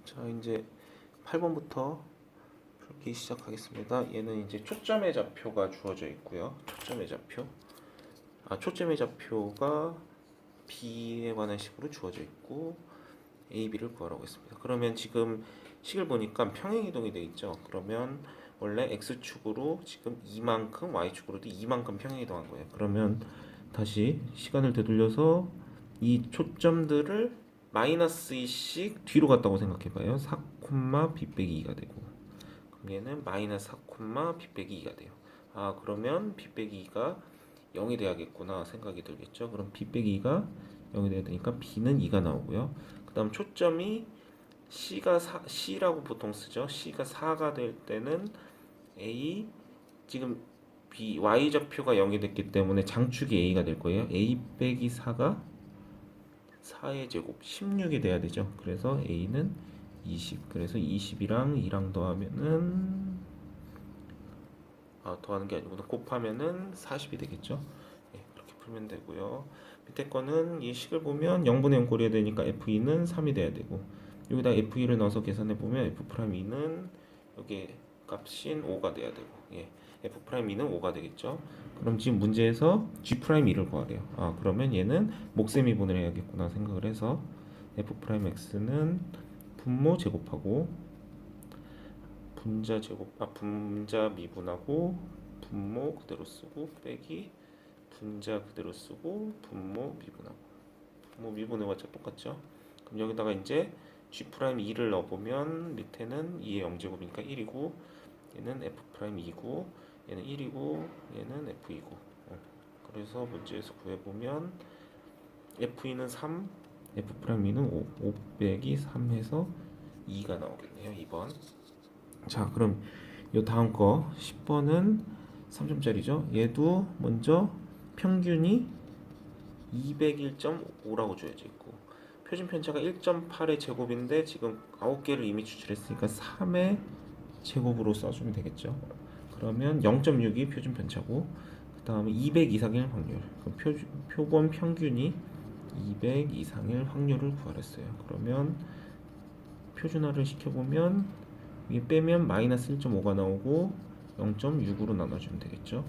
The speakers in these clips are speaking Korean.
자, 이제 8번부터 풀기 시작하겠습니다. 얘는 이제 초점의 좌표가 주어져 있고요. 초점의 좌표. 초점의 좌표가 B에 관한 식으로 주어져 있고 A, B를 구하라고 했습니다. 그러면 지금 식을 보니까 평행 이동이 돼 있죠. 그러면 원래 X축으로 지금 이만큼, Y축으로도 이만큼 평행 이동한 거예요. 그러면 다시 시간을 되돌려서 이 초점들을 마이너스 2씩 뒤로 갔다고 생각해봐요. 4, B 빼기 2가 되고, 그럼 얘는 마이너스 4, B 빼기 2가 돼요. 그러면 B 빼기 2가 0이 돼야겠구나 생각이 들겠죠. 그럼 B 빼기 2가 0이 돼야 되니까 B는 2가 나오고요. 그 다음 초점이 C라고 보통 쓰죠. C가 4가 될 때는 A, 지금 Y좌표가 0이 됐기 때문에 장축이 A가 될 거예요. A 빼기 4가 4의 제곱 16이 돼야 되죠. 그래서 A는 20. 그래서 20이랑 2랑 더하면은 더하는 게 아니고 곱하면은 40이 되겠죠. 그렇게 풀면 되고요. 밑에 거는 이 식을 보면 0분의 0 꼴이 되니까 F2는 3이 돼야 되고, 여기다 F2를 넣어서 계산해 보면 F'2는 여기 값인 5가 돼야 되고, F'2는 5가 되겠죠. 그럼 지금 문제에서 G'2를 구하래요. 그러면 얘는 목세미분을 해야겠구나 생각을 해서 F'X는 분모 제곱하고 분자 미분하고 분모 그대로 쓰고 빼기 분자 그대로 쓰고 분모 미분하고, 분모 미분해봤자 똑같죠. 그럼 여기다가 이제 G'2를 넣어보면 밑에는 2의 0제곱이니까 1이고, 얘는 F'2고, 얘는 1이고, 얘는 F이고. 그래서 문제에서 구해보면 F2는 3, F'2는 5, 5 빼기 3 해서 2가 나오겠네요. 2번. 자, 그럼 요 다음 거 10번은 3점짜리죠. 얘도 먼저 평균이 201.5라고 주어져 있고, 표준 편차가 1.8의 제곱인데 지금 9개를 이미 추출했으니까 3의 제곱으로 써주면 되겠죠. 그러면 0.6이 표준 편차고, 그 다음에 200 이상일 확률. 그럼 표본 평균이 200 이상일 확률을 구하랬어요. 그러면 표준화를 시켜보면 이게 빼면 마이너스 1.5가 나오고 0.6으로 나눠주면 되겠죠.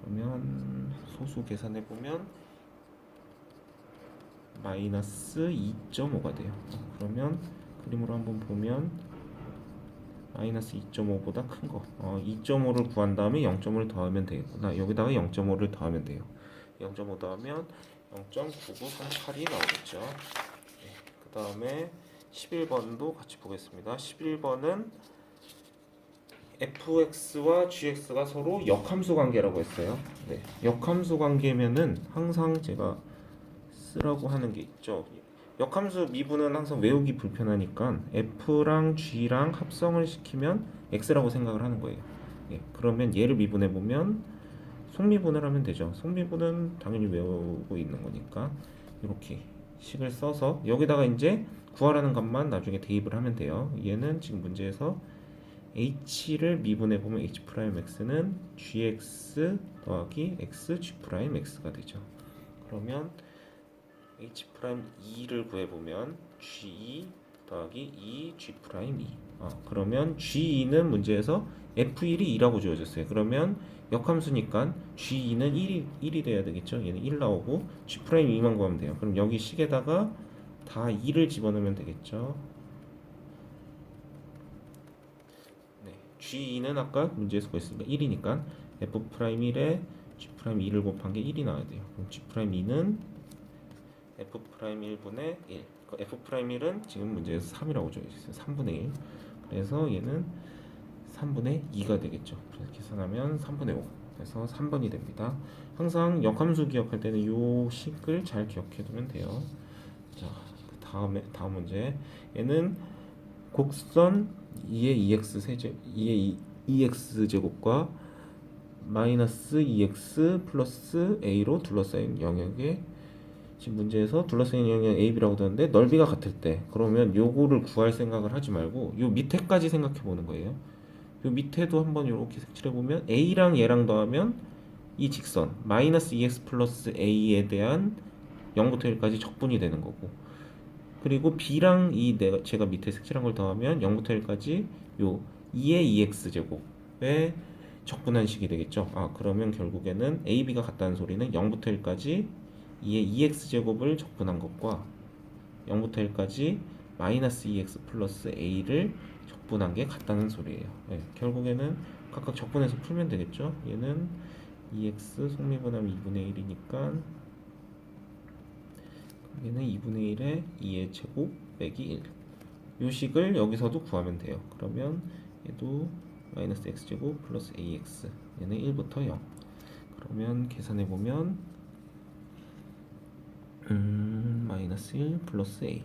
그러면 소수 계산해보면 마이너스 2.5가 돼요. 그러면 그림으로 한번 보면 마이너스 2.5보다 큰 거, 2.5를 구한 다음에 0.5를 더하면 되겠구나. 여기다가 0.5를 더하면 돼요. 0.5 더하면 0.9938이 나오겠죠. 그 다음에 11번도 같이 보겠습니다. 11번은 fx와 gx가 서로 역함수 관계라고 했어요. 역함수 관계면은 항상 제가 쓰라고 하는 게 있죠. 역함수 미분은 항상 외우기 불편하니까 f랑 g랑 합성을 시키면 x라고 생각을 하는 거예요. 그러면 얘를 미분해 보면 속미분을 하면 되죠. 속미분은 당연히 외우고 있는 거니까 이렇게 식을 써서 여기다가 이제 구하라는 것만 나중에 대입을 하면 돼요. 얘는 지금 문제에서 h를 미분해 보면 h'x는 gx 더하기 x g'x가 되죠. 그러면 h'2를 구해보면 g2 더하기 2 g'2. 그러면 g2는 문제에서 f1이 2라고 주어졌어요. 그러면 역함수니까 g2는 1이 돼야 되겠죠. 얘는 1 나오고 g'2만 구하면 돼요. 그럼 여기 식에다가 다 2를 집어넣으면 되겠죠. G2는 아까 문제에서 구했으니까 1이니까 F'1에 G'2를 곱한 게 1이 나와야 돼요. 그럼 G'2는 F'1분의 1. F'1은 지금 문제에서 3이라고 적혀 있어요. 3분의 1. 그래서 얘는 3분의 2가 되겠죠. 그래서 계산하면 3분의 5. 그래서 3번이 됩니다. 항상 역함수 기억할 때는 이 식을 잘 기억해 두면 돼요. 자, 다음 문제. 얘는 곡선 2의 2x 제곱과 마이너스 2x 플러스 a로 둘러싸인 영역에, 지금 문제에서 둘러싸인 영역 AB라고 되는데 넓이가 같을 때, 그러면 요거를 구할 생각을 하지 말고 요 밑에까지 생각해 보는 거예요. 요 밑에도 한번 이렇게 색칠해 보면 A랑 얘랑 더하면 이 직선 마이너스 2x 플러스 A에 대한 0부터 1까지 적분이 되는 거고, 그리고 b랑 제가 밑에 색칠한 걸 더하면 0부터 1까지 요 2의 2x 제곱의 적분한식이 되겠죠. 그러면 결국에는 a, b가 같다는 소리는 0부터 1까지 2의 2x 제곱을 적분한 것과 0부터 1까지 마이너스 2x 플러스 a를 적분한 게 같다는 소리예요. 결국에는 각각 적분해서 풀면 되겠죠. 얘는 2x 속미분하면 2분의 1이니까 얘는 2분의 1에 2의 제곱 빼기 1. 요 식을 여기서도 구하면 돼요. 그러면 얘도 마이너스 x제곱 플러스 ax, 얘는 1부터 0. 그러면 계산해보면 마이너스 1 플러스 a.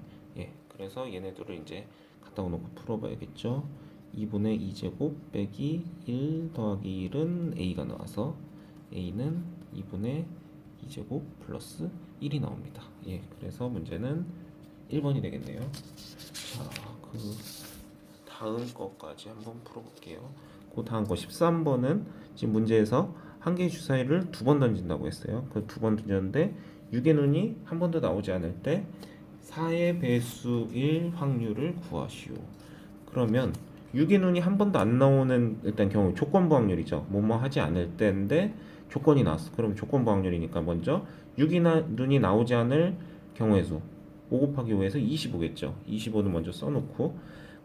그래서 얘네들을 이제 갖다 놓고 풀어봐야겠죠. 2분의 2제곱 빼기 1 더하기 1은 a가 나와서 a는 2분의 2제곱 플러스 1이 나옵니다. 그래서 문제는 1번이 되겠네요. 자, 그 다음 거까지 한번 풀어볼게요. 그 다음 거 13번은 지금 문제에서 한 개의 주사위를 두 번 던진다고 했어요. 그 두 번 던졌는데 6의 눈이 한 번도 나오지 않을 때 4의 배수일 확률을 구하시오. 그러면 6의 눈이 한 번도 안 나오는 일단 경우 조건부 확률이죠. 뭐뭐 하지 않을 때인데 조건이 나왔어. 그럼 조건부 확률이니까 먼저 6이 눈이 나오지 않을 경우의 수 5 곱하기 5에서 25겠죠. 25는 먼저 써놓고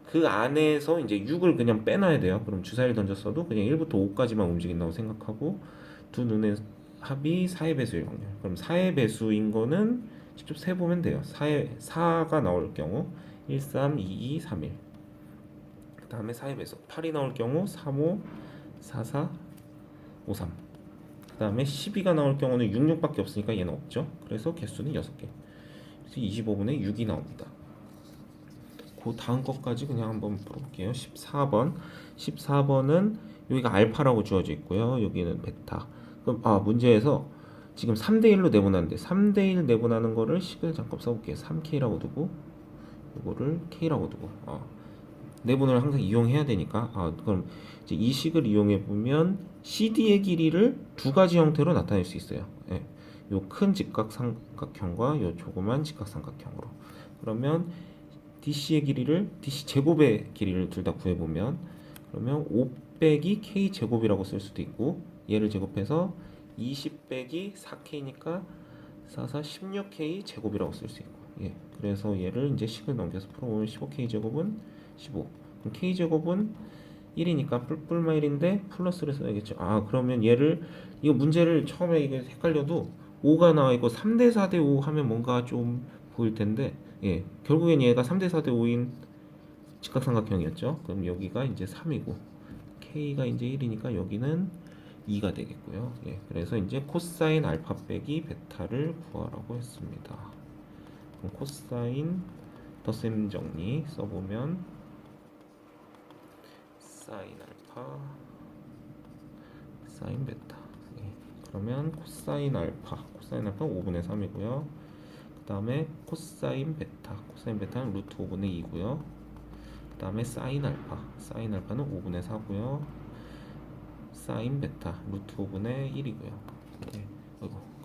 그 안에서 이제 6을 그냥 빼놔야 돼요. 그럼 주사위를 던졌어도 그냥 1부터 5까지만 움직인다고 생각하고 두 눈의 합이 4의 배수일 확률. 그럼 4의 배수인 거는 직접 세보면 돼요. 4가 나올 경우 1, 3, 2, 2, 3, 1. 그 다음에 4의 배수 8이 나올 경우 3, 5, 4, 4, 5, 3. 그 다음에 12가 나올 경우는 6, 6밖에 없으니까 얘는 없죠. 그래서 개수는 6개. 그래서 25분의 6이 나옵니다. 그 다음 것까지 그냥 한번 풀어볼게요. 14번. 14번은 여기가 알파라고 주어져 있고요. 여기는 베타. 그럼 문제에서 지금 3대1로 내분하는데 3대1 내분하는 거를 식을 잠깐 써볼게요. 3K라고 두고 이거를 K라고 두고 내분을 항상 이용해야 되니까 그럼 이제 이 식을 이용해 보면 CD의 길이를 두 가지 형태로 나타낼 수 있어요. 요 큰 직각삼각형과 요 조그만 직각삼각형으로. 그러면 DC의 길이를 DC 제곱의 길이를 둘 다 구해보면 그러면 5 빼기 K 제곱이라고 쓸 수도 있고 얘를 제곱해서 20 빼기 4K니까 4, 4, 16K 제곱이라고 쓸 수 있고 그래서 얘를 이제 식을 넘겨서 풀어보면 15K 제곱은 15. 그럼 K 제곱은 1이니까 뿔뿔마 1인데 플러스를 써야겠죠. 그러면 얘를 이거 문제를 처음에 이게 헷갈려도 5가 나와 있고 3대 4대 5 하면 뭔가 좀 보일 텐데 결국엔 얘가 3대 4대 5인 직각삼각형이었죠. 그럼 여기가 이제 3이고 K가 이제 1이니까 여기는 2가 되겠고요. 그래서 이제 코사인 알파 빼기 베타를 구하라고 했습니다. 그럼 코사인 덧셈 정리 써보면 사인 알파 사인 베타. 그러면 코사인 알파는 5분의 3이고요. 그 다음에 코사인 베타는 루트 5분의 2고요. 그 다음에 사인 알파는 5분의 4고요. 사인 베타 루트 5분의 1이고요.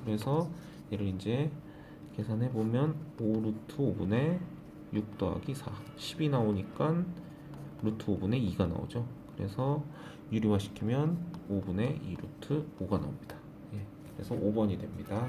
그래서 얘를 이제 계산해 보면 5 루트 5분의 6 더하기 4 10이 나오니까 루트 5분의 2가 나오죠. 그래서 유리화 시키면 5분의 2 루트 5가 나옵니다. 그래서 5번이 됩니다.